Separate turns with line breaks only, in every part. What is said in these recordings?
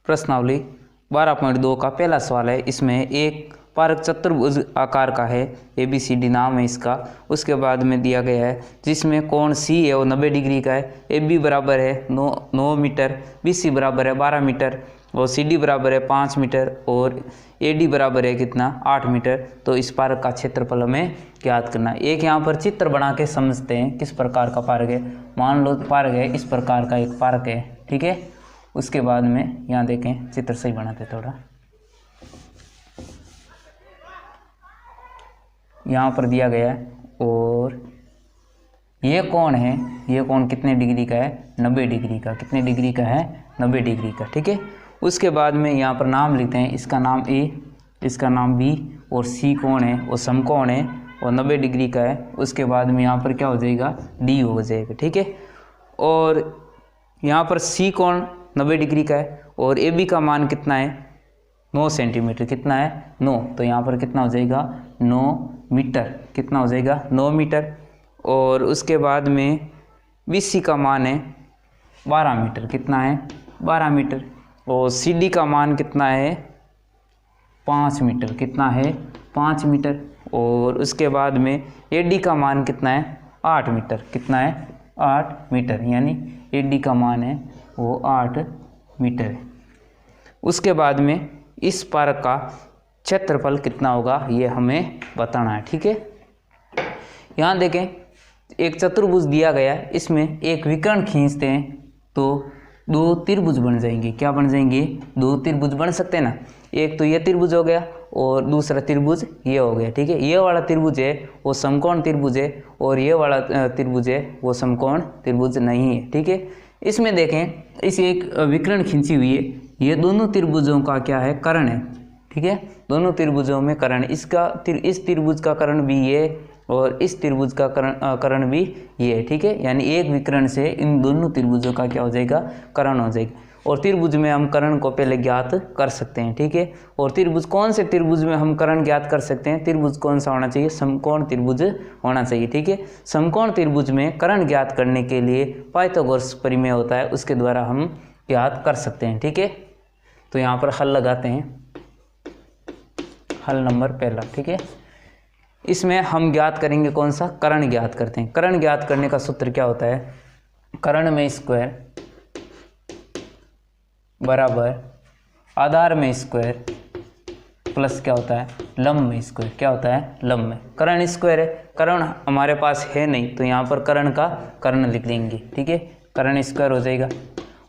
प्रश्नावली 12.2 का पहला सवाल है। इसमें एक पारक चतुर्भुज आकार का है, ABCD नाम है इसका। उसके बाद में दिया गया है जिसमें कोण C है वो 90 डिग्री का है। AB बराबर है 9 मीटर, BC बराबर है 12 मीटर और CD बराबर है 5 मीटर और AD बराबर है कितना 8 मीटर। तो इस पार्क का क्षेत्रफल हमें ज्ञात करना है। एक यहाँ पर चित्र बना के समझते हैं किस प्रकार का पार्क है। मान लो पार्क है, इस प्रकार का एक पार्क है, ठीक है। उसके बाद में यहाँ देखें, चित्र सही बनाते थोड़ा। यहाँ पर दिया गया है और ये कोण है, ये कोण कितने डिग्री का है 90 डिग्री का। कितने डिग्री का है 90 डिग्री का, ठीक है। उसके बाद में यहाँ पर नाम लिखते हैं, इसका नाम A, इसका नाम B और C कोण है वो समकोण है और 90 डिग्री का है। उसके बाद में यहाँ पर क्या हो जाएगा D हो जाएगा, ठीक है। और यहाँ पर C कोण 90 डिग्री का है और AB का मान कितना है 9 सेंटीमीटर। कितना है 9, तो यहाँ पर कितना हो जाएगा 9 मीटर। कितना हो जाएगा 9 मीटर। और उसके बाद में BC का मान है 12 मीटर। कितना है 12 मीटर। और CD का मान कितना है 5 मीटर। कितना है 5 मीटर। और उसके बाद में AD का मान कितना है 8 मीटर। कितना है 8 मीटर, यानी AD का मान है वो 8 मीटर है। उसके बाद में इस पार्क का क्षेत्रफल कितना होगा ये हमें बताना है, ठीक है। यहाँ देखें एक चतुर्भुज दिया गया है, इसमें एक विकर्ण खींचते हैं तो 2 त्रिभुज बन जाएंगे। क्या बन जाएंगे 2 त्रिभुज बन सकते हैं ना। एक तो ये त्रिभुज हो गया और दूसरा त्रिभुज ये हो गया, ठीक है। ये वाला त्रिभुज है वो समकोण त्रिभुज है और ये वाला त्रिभुज है वो समकोण त्रिभुज नहीं है, ठीक है। इसमें देखें इस एक विकर्ण खींची हुई है, ये दोनों त्रिभुजों का क्या है कर्ण है, ठीक है। दोनों त्रिभुजों में कर्ण, इस त्रिभुज का कर्ण भी ये और इस त्रिभुज का कर्ण भी ये, ठीक है। यानी एक विकर्ण से इन दोनों त्रिभुजों का क्या हो जाएगा कर्ण हो जाएगा। और त्रिभुज में हम कर्ण को पहले ज्ञात कर सकते हैं, ठीक है। और त्रिभुज कौन से त्रिभुज में हम कर्ण ज्ञात कर सकते हैं, त्रिभुज कौन सा होना चाहिए समकोण त्रिभुज होना चाहिए, ठीक है। समकोण त्रिभुज में कर्ण ज्ञात करने के लिए पाइथागोरस प्रमेय होता है, उसके द्वारा हम ज्ञात कर सकते हैं, ठीक है। तो यहाँ पर हल लगाते हैं, हल नंबर पहला, ठीक है। इसमें हम ज्ञात करेंगे कौन सा कर्ण ज्ञात करते हैं। कर्ण ज्ञात करने का सूत्र क्या होता है, कर्ण में स्क्वायर बराबर आधार में स्क्वायर प्लस क्या होता है लंब में स्क्वायर। क्या होता है लंब में। कर्ण स्क्वायर है, कर्ण हमारे पास है नहीं तो यहाँ पर कर्ण का कर्ण लिख देंगे, ठीक है। कर्ण स्क्वायर हो जाएगा।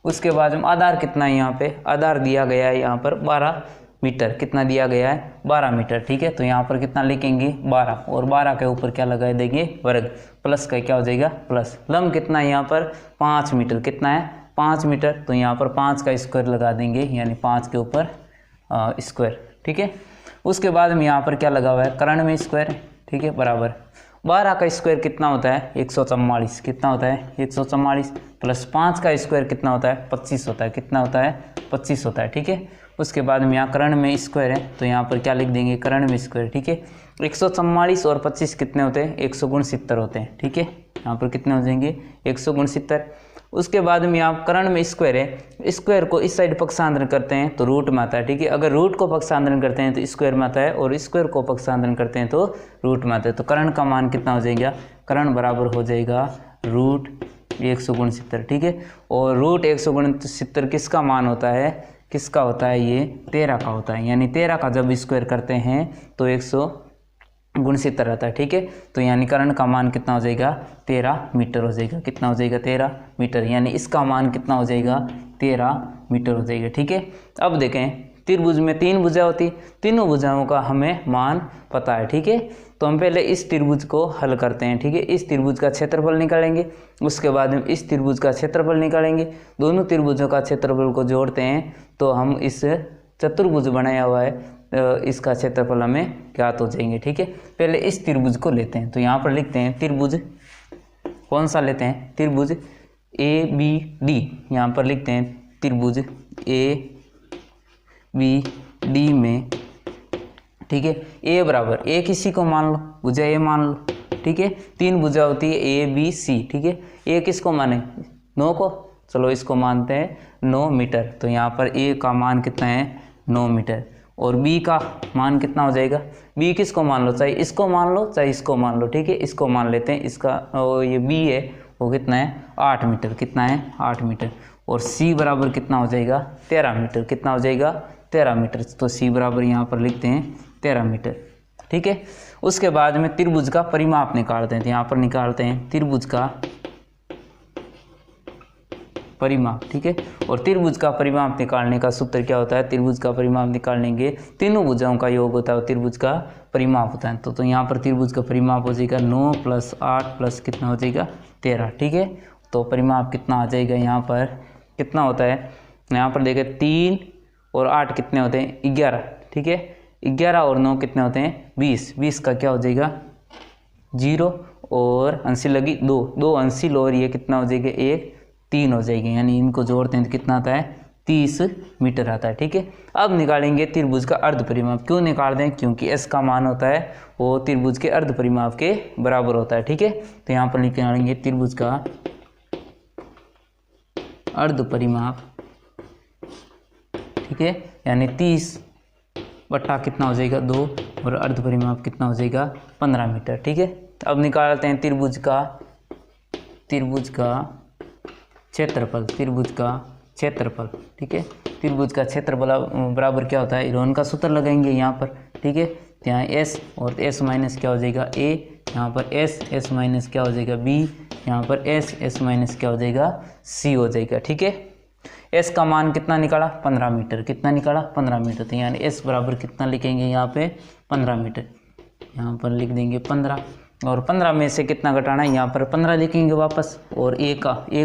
उसके बाद हम आधार कितना है, यहाँ पे आधार दिया गया है यहाँ पर 12 मीटर। कितना दिया गया है 12 मीटर, ठीक है। तो यहाँ पर कितना लिखेंगे 12 और 12 के ऊपर क्या लगा देंगे वर्ग, प्लस का क्या हो जाएगा प्लस। लंब कितना है यहाँ पर 5 मीटर। कितना है 5 मीटर। तो यहाँ पर 5 का स्क्वायर लगा देंगे, यानी 5 के ऊपर स्क्वायर, ठीक है। उसके बाद में यहाँ पर क्या लगा हुआ है कर्ण में स्क्वायर, ठीक है, बराबर 12 का स्क्वायर कितना होता है 144। कितना होता है 144 प्लस 5 का स्क्वायर कितना होता है 25 होता है। कितना होता है 25 होता है, ठीक है। उसके बाद में यहाँ कर्ण में स्क्वायर है तो यहाँ पर क्या लिख देंगे कर्ण में स्क्वायर, ठीक है। 144 और 25 कितने होते हैं 169 होते हैं, ठीक है। यहाँ पर कितने हो जाएंगे 169। उसके बाद में यहाँ कर्ण में स्क्वायर है, स्क्वायर को इस साइड पक्षांतरण करते हैं तो रूट में आता है, ठीक है। अगर रूट को पक्षांतरण करते हैं तो स्क्वायर में आता है और स्क्वायर को पक्षांतरण करते हैं तो रूट में आता है। तो कर्ण का मान कितना हो जाएगा, कर्ण बराबर हो जाएगा रूट 169, ठीक है। और रूट 169 किसका मान होता है, किसका होता है ये 13 का होता है। यानी 13 का जब स्क्वायर करते हैं तो 169 आता है, ठीक है। तो यानी कर्ण का मान कितना हो जाएगा 13 मीटर हो जाएगा। कितना हो जाएगा 13 मीटर, यानी इसका मान कितना हो जाएगा 13 मीटर हो जाएगा, ठीक है। अब देखें त्रिभुज में 3 भुजा होती, तीनों भुजाओं का हमें मान पता है, ठीक है। तो हम पहले इस त्रिभुज को हल करते हैं, ठीक है। इस त्रिभुज का क्षेत्रफल निकालेंगे, उसके बाद हम इस त्रिभुज का क्षेत्रफल निकालेंगे। दोनों त्रिभुजों का क्षेत्रफल को जोड़ते हैं तो हम इस चतुर्भुज बनाया हुआ है इसका क्षेत्रफल हमें ज्ञात हो जाएंगे, ठीक है। पहले इस त्रिभुज को लेते हैं तो यहाँ पर लिखते हैं त्रिभुज कौन सा लेते हैं, त्रिभुज ABD। यहाँ पर लिखते हैं त्रिभुज ABD में, ठीक है। A बराबर A किसी को मान लो, भुजा A मान लो, ठीक है। 3 भुजा होती है ABC, ठीक है। A किसको माने 9 को, चलो इसको मानते हैं 9 मीटर। तो यहाँ पर ए का मान कितना है 9 मीटर और बी का मान कितना हो जाएगा, बी किसको मान लो, चाहे इसको मान लो चाहे इसको मान लो, ठीक है। इसको मान लेते हैं, इसका ये बी है वो कितना है 8 मीटर, कितना है 8 मीटर। और सी बराबर कितना हो जाएगा 13 मीटर, कितना हो जाएगा 13 मीटर। तो सी बराबर यहाँ पर लिखते हैं 13 मीटर, ठीक है। उसके बाद में त्रिभुज का परिमाप निकालते हैं। तो यहाँ पर निकालते हैं त्रिभुज का परिमाप, ठीक है। और त्रिभुज का परिमाप निकालने का सूत्र क्या होता है, त्रिभुज का परिमाप निकालने के तीनों भुजाओं का योग होता है और त्रिभुज का परिमाप होता है। तो यहाँ पर त्रिभुज का परिमाप हो जाएगा 9 + 8 + कितना हो जाएगा 13, ठीक है। तो परिमाप कितना आ जाएगा, यहाँ पर कितना होता है, यहाँ पर देखिए 3 और 8 कितने होते हैं 11, ठीक है। 11 और 9 कितने होते हैं 20, 20 का क्या हो जाएगा 0 और अंशी लगी 2, 2 अंशी लो और ये कितना हो जाएगा 1, 3 हो जाएगी, यानी इनको जोड़ते हैं तो कितना आता है 30 मीटर आता है, ठीक है। अब निकालेंगे त्रिभुज का अर्ध परिमाप। क्यों निकाल दें, क्योंकि एस का मान होता है वो त्रिभुज के अर्ध परिमाप के बराबर होता है, ठीक है। तो यहाँ पर निकालेंगे त्रिभुज का अर्ध परिमाप, ठीक है, यानी 30 बटा कितना हो जाएगा 2 और अर्ध परिमाप कितना हो जाएगा 15 मीटर, ठीक है। अब निकालते हैं त्रिभुज का क्षेत्रफल, त्रिभुज का क्षेत्रफल, ठीक है। त्रिभुज का क्षेत्रफल बराबर क्या होता है, इरोन का सूत्र लगाएंगे यहाँ पर, ठीक है। तो यहाँ एस और एस माइनस क्या हो जाएगा ए, यहाँ पर एस माइनस क्या हो जाएगा बी, यहाँ पर एस माइनस क्या हो जाएगा सी हो जाएगा, ठीक है। एस का मान कितना निकाला 15 मीटर, कितना निकाला 15 मीटर। तो यानी एस बराबर कितना लिखेंगे यहाँ पे 15 मीटर, यहाँ पर लिख देंगे 15 और 15 में से कितना घटाना है, यहाँ पर 15 लिखेंगे वापस और ए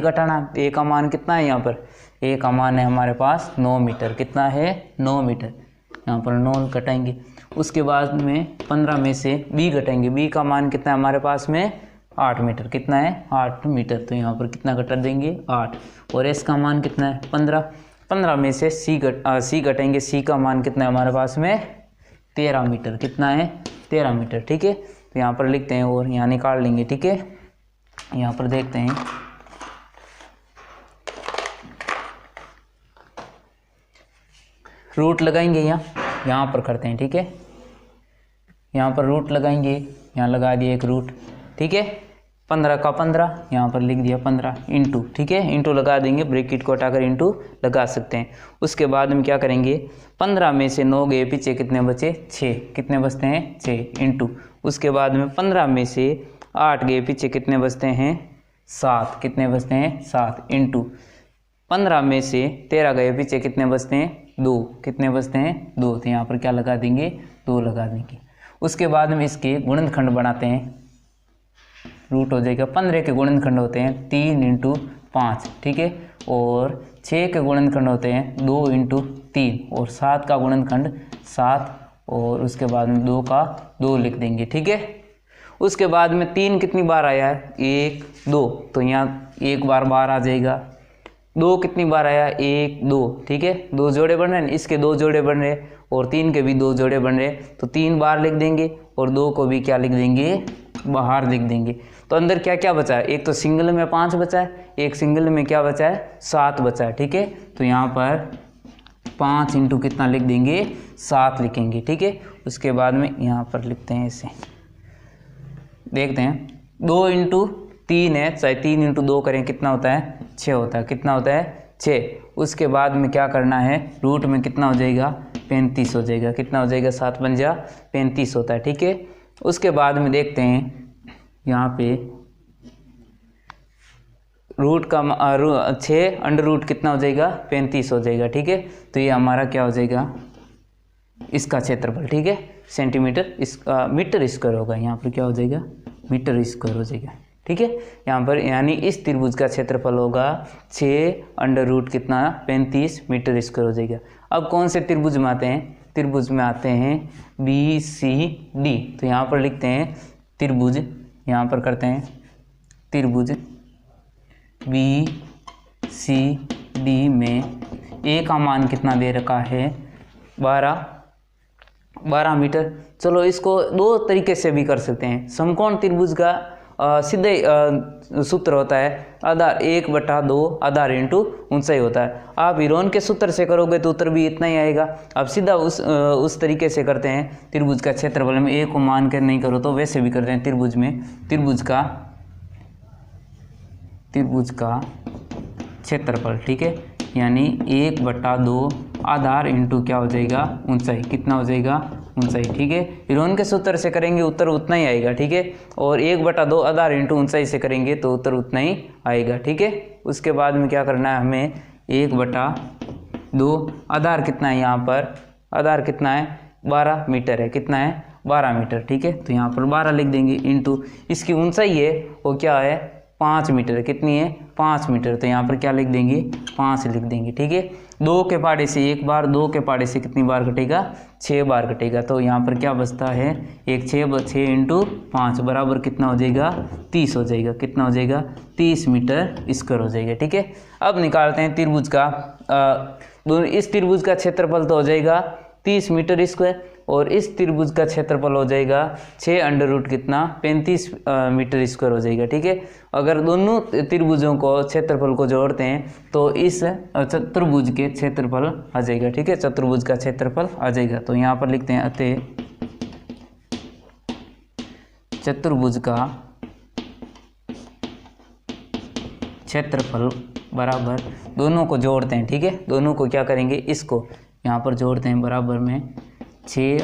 घटाना, ए का मान कितना है, यहाँ पर ए का मान है हमारे पास 9 मीटर, कितना है 9 मीटर, यहाँ पर 9 घटाएंगे। उसके बाद में 15 में से बी घटाएंगे, बी का मान कितना है हमारे पास में 8 मीटर, कितना है 8 मीटर। तो यहाँ पर कितना घटा देंगे 8 और एस का मान कितना है 15 में से सी घटाएंगे, सी का मान कितना है हमारे पास में 13 मीटर, कितना है 13 मीटर, ठीक है। तो यहाँ पर लिखते हैं और यहाँ निकाल लेंगे, ठीक है। यहाँ पर देखते हैं रूट लगाएंगे, यहाँ पर करते हैं, ठीक है। यहाँ पर रूट लगाएंगे, यहाँ लगा दिए एक रूट, ठीक है। 15 का 15 यहाँ पर लिख दिया 15 इंटू, ठीक है, इंटू लगा देंगे, ब्रैकेट को हटाकर इंटू लगा सकते हैं। उसके बाद में क्या करेंगे 15 में से 9 गए पीछे, कितने बचे 6, कितने बचते हैं 6 इंटू। उसके बाद में 15 में से 8 गए पीछे, कितने बचते हैं 7, कितने बचते हैं 7 इंटू। 15 में से 13 गए पीछे, कितने बचते हैं 2, कितने बचते हैं 2। तो यहाँ पर क्या लगा देंगे 2 लगा देंगे। उसके बाद में इसके गुणनखंड बनाते हैं, रूट हो जाएगा 15 के गुणनखंड होते हैं 3 × 5, ठीक है। और 6 के गुणनखंड होते हैं 2 × 3 और 7 का गुणनखंड 7 और उसके बाद में 2 का 2 लिख देंगे, ठीक है। उसके बाद में 3 कितनी बार आया है 1 2, तो यहाँ एक बार आ जाएगा। 2 कितनी बार आया 1 2, ठीक है, 2 जोड़े बन रहे हैं, इसके 2 जोड़े बन रहे और 3 के भी 2 जोड़े बन रहे, तो 3 बार लिख देंगे और 2 को भी क्या लिख देंगे बाहर लिख देंगे। तो अंदर क्या क्या बचा है, एक तो सिंगल में 5 बचा है, एक सिंगल में क्या बचा है 7 बचा है, ठीक है। तो यहाँ पर 5 इंटू कितना लिख देंगे 7 लिखेंगे, ठीक है। उसके बाद में यहाँ पर लिखते हैं इसे, देखते हैं 2 × 3 है, चाहे 3 × 2 करें कितना होता है 6 होता है, कितना होता है 6। उसके बाद में क्या करना है, रूट में कितना हो जाएगा 35 हो जाएगा, कितना हो जाएगा 7 × 5 = 35 होता है, ठीक है। उसके बाद में देखते हैं यहाँ पे रूट का 6 अंडर रूट कितना हो जाएगा 35 हो जाएगा, ठीक है। तो ये हमारा क्या हो जाएगा इसका क्षेत्रफल, ठीक है, सेंटीमीटर, इसका मीटर स्क्वायर होगा, यहाँ पर क्या हो जाएगा मीटर स्क्वायर हो जाएगा, ठीक है। यहाँ पर यानी इस त्रिभुज का क्षेत्रफल होगा 6 अंडर रूट कितना 35 मीटर स्क्वायर हो जाएगा। अब कौन से त्रिभुज में आते हैं, त्रिभुज में आते हैं BCD। तो यहाँ पर लिखते हैं त्रिभुज, यहाँ पर करते हैं त्रिभुज BCD में ए का मान कितना दे रखा है 12 मीटर। चलो इसको 2 तरीके से भी कर सकते हैं। समकोण त्रिभुज का सीधे सूत्र होता है आधार 1/2 आधार इंटू ऊंचाई होता है। आप हीरोन के सूत्र से करोगे तो उत्तर भी इतना ही आएगा। अब सीधा उस तरीके से करते हैं त्रिभुज का क्षेत्रफल में ए को मान कर नहीं करो तो वैसे भी करते हैं त्रिभुज में त्रिभुज का क्षेत्रफल, ठीक है, यानी 1/2 आधार इंटू क्या हो जाएगा ऊंचाई, कितना हो जाएगा ऊंचाई, ठीक है। हीरोन के सूत्र से करेंगे उत्तर उतना ही आएगा, ठीक है, और 1/2 आधार इंटू ऊंचाई से करेंगे तो उत्तर उतना ही आएगा, ठीक है। उसके बाद में क्या करना है हमें 1/2 आधार कितना है यहाँ पर, आधार कितना है 12 मीटर है, कितना है 12 मीटर, ठीक है, तो यहाँ पर 12 लिख देंगे इंटू इसकी ऊंचाई है वो क्या है 5 मीटर, कितनी है 5 मीटर, तो यहाँ पर क्या लिख देंगे 5 लिख देंगे, ठीक है। 2 के पहाड़े से एक बार, 2 के पहाड़े से कितनी बार कटेगा 6 बार कटेगा, तो यहाँ पर क्या बचता है एक 6 इंटू 5 बराबर कितना हो जाएगा 30 हो जाएगा, कितना हो जाएगा 30 मीटर स्क्वायर हो जाएगा, ठीक है। अब निकालते हैं त्रिभुज का इस त्रिभुज का क्षेत्रफल तो हो जाएगा 30 मीटर स्क्वायर और इस त्रिभुज का क्षेत्रफल हो जाएगा 6 कितना 35 मीटर स्क्वायर हो जाएगा, ठीक है। अगर दोनों त्रिभुजों को क्षेत्रफल को जोड़ते हैं तो इस चतुर्भुज के क्षेत्रफल आ जाएगा, ठीक है, चतुर्भुज का क्षेत्रफल आ जाएगा। तो यहाँ पर लिखते हैं अतः चतुर्भुज का क्षेत्रफल बराबर, दोनों को जोड़ते हैं, ठीक है, दोनों को क्या करेंगे इसको यहाँ पर जोड़ते हैं, बराबर में 6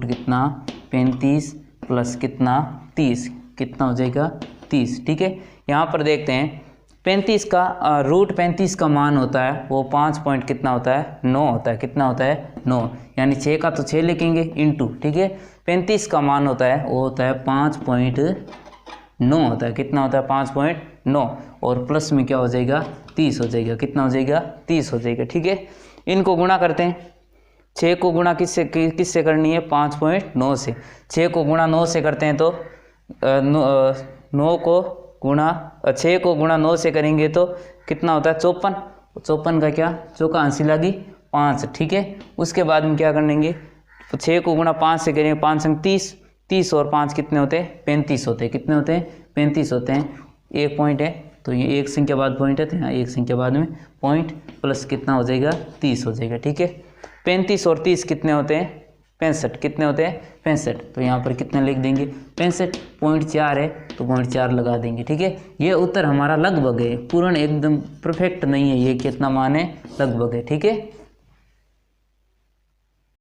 कितना 35 प्लस कितना 30, कितना हो जाएगा 30, ठीक है। यहाँ पर देखते हैं 35 का √35 का मान होता है वो 5 पॉइंट कितना होता है 9 होता है, कितना होता है 9, यानी 6 का तो 6 लिखेंगे इंटू, ठीक है, 35 का मान होता है वो होता है 5.9 होता है, कितना होता है 5.9 और प्लस में क्या हो जाएगा 30 हो जाएगा, कितना हो जाएगा 30 हो जाएगा, ठीक है। इनको गुणा करते हैं, 6 को गुणा किससे करनी है 5.9 से, 6 को गुणा 9 से करते हैं तो 9 को गुणा 6 को गुणा 9 से करेंगे तो कितना होता है 54 का क्या चौका अंशी लगी 5, ठीक है। उसके बाद में क्या करेंगे तो 6 को गुणा 5 से करेंगे 5 संग 30 और 5 कितने होते हैं 35 होते हैं, कितने होते हैं 35 होते हैं। एक पॉइंट है तो ये एक संख्या बाद पॉइंट है तो यहाँ एक संख्या बाद में पॉइंट प्लस कितना हो जाएगा 30 हो जाएगा, ठीक है। 35 और 30 कितने होते हैं 65, कितने होते हैं 65, तो यहाँ पर कितने लिख देंगे 65.4 है तो 0.4 लगा देंगे, ठीक है। ये उत्तर हमारा लगभग है, पूर्ण एकदम परफेक्ट नहीं है, ये कितना मान है लगभग है, ठीक है।